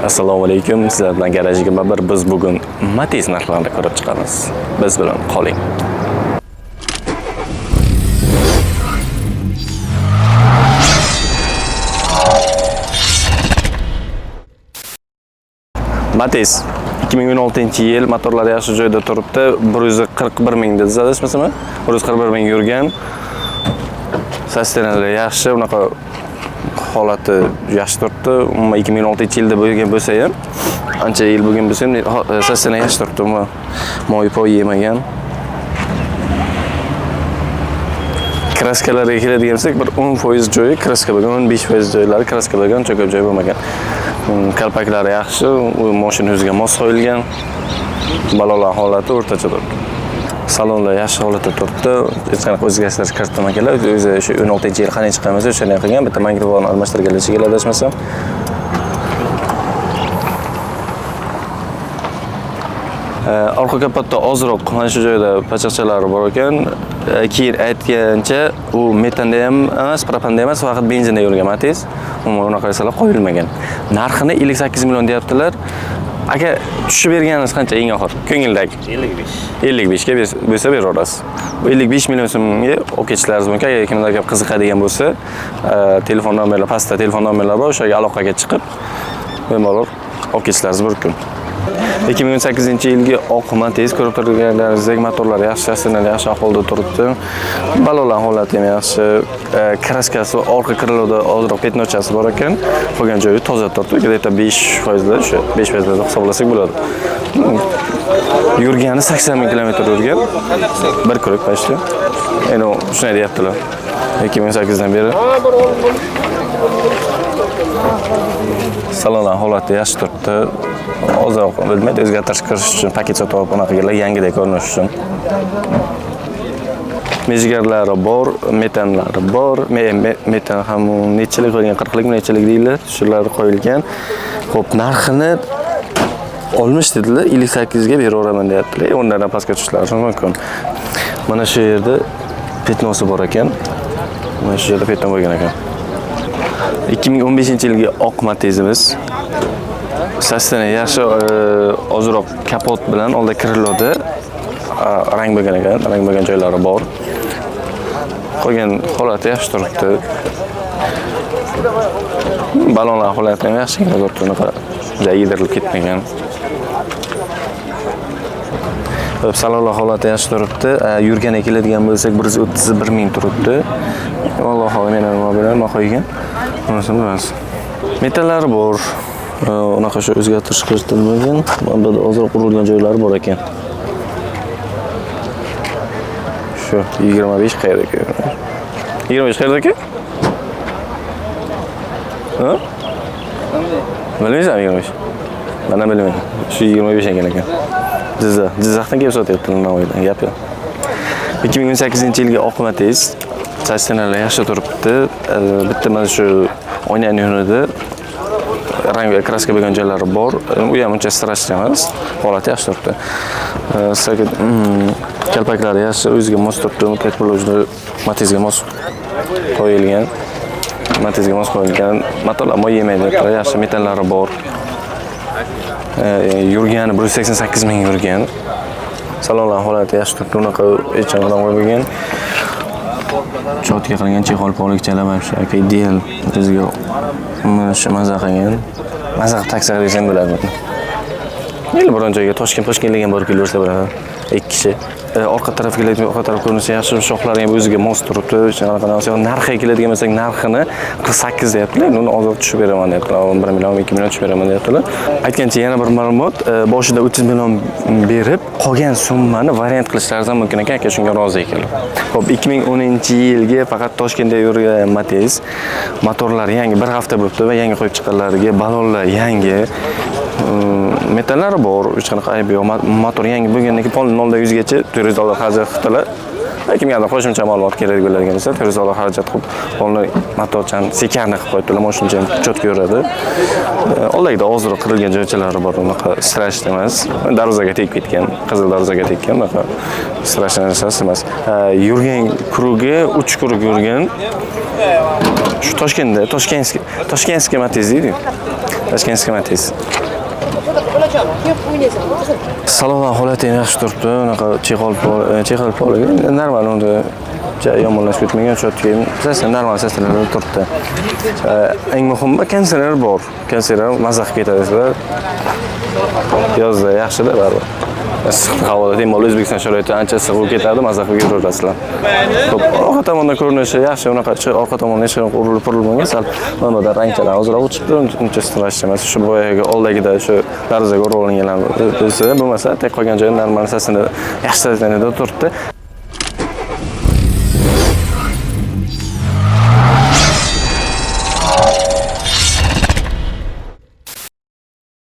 Assalomu alaykum. Sizlar bilan garajiga biz bugun Matiz narxlarini ko'rib chiqamiz. Biz bilan qoling. Matiz 2016-yil motorlari yaxshi joyda turibdi. 141 ming dedi, adashmasam, 141 ming yurgan. Sustainability yaxshi, unaqa holati yaxshi turibdi. 2016-yilda bo'lgan bo'lsa ham, ancha yil bo'lgan bo'lsa ham, sustainability yaxshi turibdi. Moy poy yemagan. Kraskalarga keladigan bo'lsak, bir 10% joyi kraska bo'lgan, 15% joylari kraska bo'lgan, uncha ko'p joy bo'lmagan. Kalpaklari yaxshi, mashina o'ziga mos qo'yilgan. Balolar holati o'rtacha turibdi. Salonlar yaxshi holatda turibdi. Hech qanaqa o'zgarishlar kiritmaganlar. O'zi shu 16-yil qanday chiqqanmiz, o'shani qilgan. Bitta mikrofon almashtirganlar keladi, adashmasam. Orqa kapotda ozroq mana shu joyda pachaqchalari bor ekan. Keyin aytgancha, u metanda ham emas, propanda emas, faqat benzinda yurgan Matiz. Unaqa narsalar qo'yilmagan. Narxini 58 million deyaptilar. Aka tushib berganingiz qancha eng oxir? Ko'ngildagi 55 ga bo'lsa beraverasiz. Bu 55 million so'mga olib ketishlaringiz mumkin. Agar kimlarga qiziqadigan bo'lsa, telefon nomerlari, pastda telefon nomerlari bor, o'shaga aloqaga chiqib, bemalol olib ketishlaringiz mumkin. 2018-yilgi oq Matiz ko'rib turganlaringizdek motorlar yaxshi, aslidan yaxshi ahvolda turibdi. Balolar holati ham yaxshi. Kraskasi orqa kriloda ozroq petnochasi bor ekan. Qolgan joyi toza turibdi. Где-то 5% shu 5% hisoblasak bo'ladi. Yurgani 80 ming kilometr yurgan. Bir ko'rik pashti. Endi shunday deyaptilar. 2008 dan beri. Salonlar holati yaxshi turibdi. Ozroq bilmaydi, o'zgartirish kirish uchun paket sotib olib unaqalar yangidek ko'rinish uchun. Mejgarlari bor, metanlari bor. Metan ham nechilik qo'yilgan, 40lik nechilik deydilar, shular qo'yilgan. Xo'p, narxini olmish dedilar, 58 ga beraveraman deyaptilar. 10 dan pastga tushishlari mumkin. Mana shu yerda petnosi bor ekan. Mana shu yerda petno bo'lgan ekan. 2015-yilgi oq Matizimiz. Sasdan yaxshi, ozroq kapot bilan oldi kriloda rang bo'lgan ekan, rang bo'lgan joylari bor. Qolgan holati yaxshi turibdi. Balonlar holati ham yaxshi turibdi, unaqa yedirib ketmagan. Salonlar holati yaxshi turibdi. Yurganiga keladigan bo'lsak 131 ming turibdi. Alloh meni nima bilan qo'ygan. Bunisi emas. Metallari bor. Unaqa shu o'zgartirish kiritilmagan. Bunda ozroq urilgan joylari bor ekan. Shu 25 qayerda ekan? 25 qayerda ekan? Ha? Bilmaysan 25? Mana bilmayman. Shu 25 ekan. Jizzaxdan kelib sotyapti Navoiydan gap yo'q. 2018-yilgi oq Matiz Sustainability yaxshi turibdi. Bitta mana shu oynaning yonida rang va kraska bo'lgan joylari bor. U ham uncha strashli emas. Holati yaxshi turibdi. Kalpaklari yaxshi, o'ziga mos turibdi. Ketbolojni Matizga mos qo'yilgan. Matizga mos qo'yilgan. Motorlar moy yemaydi, yaxshi metallari bor. Yurgani 188 ming yurgan. Salonlar holati yaxshi turibdi. Unaqa hech qanday bo'lmagan. Cho'tga qilingan chexol-polikchalar ham shu aka ideal o'ziga shu maza qilgan. Maza taksi desam bo'ladi. Yil biron joyga Toshkentga ham borib kelsa bo'ladi. 2 kishi. Orqa tarafga keladigan, orqa taraf ko'rinishi yaxshi, shoxlari ham o'ziga mos turibdi. Shunaqanaqasi narxiga keladigan bo'lsak, narxini 48 deyaptilar. Uni ozroq tushib beraman deyaptilar. 1 million, 2 million tushib beraman deyaptilar. Aytgancha yana bir ma'lumot, boshida 30 million berib, qolgan summani variant qilishlaringiz mumkin ekan, aka shunga rozi ekanlar. Xo'p, 2010-yilga faqat Toshkentda yurgan Matiz, motorlari yangi, bir hafta bo'libdi va yangi qo'yib chiqqanlariga, balonlar yangi. Metallari bor, hech qanaqa aybi yo'q. Motor yangi bo'lgandan keyin 0 100 gacha $400 xarajat qildilar. Kimgadir qo'shimcha ma'lumot kerak bo'ladigan bo'lsa, $400 xarajat qilib, qo'lni motorchan sekarni qilib qo'ydilar. Mashina ham cho'tka yuradi. Oldagida ozroq qirilgan joychalari bor, unaqa strashli emas. Darvozaga tegib ketgan, qizil darvozaga tekkan, unaqa strashli emas. Yurgan krugi 3 krug yurgan. Shu Toshkentda, Toshkentskiy Matiz deydi. Toshkent xizmatingiz. Salon holati yaxshi turibdi. Unaqa chexol poligi normal unda yomonlashib ketmagan, cho'tki. Asosan normal sastalarda turibdi. Eng muhimi konditsioner bor. Konditsioner mazza qilib ketadisizlar. Yozda yaxshida baribir. Issiq havoda temol O'zbekiston sharoitida ancha issiq bo'lib ketadi, mazza qilib yuraverasizlar. Xo'p, orqa tomonda ko'rinishi yaxshi, unaqa orqa tomonda hech qanaqa urilib sal nimada rangchalar ozroq chiqdi, uncha strashchi emas. Shu boyagi oldagida shu darazaga o'ralganlar bo'lsa, bo'lmasa tek qolgan joyi normal asosida yaxshi sastanada turibdi.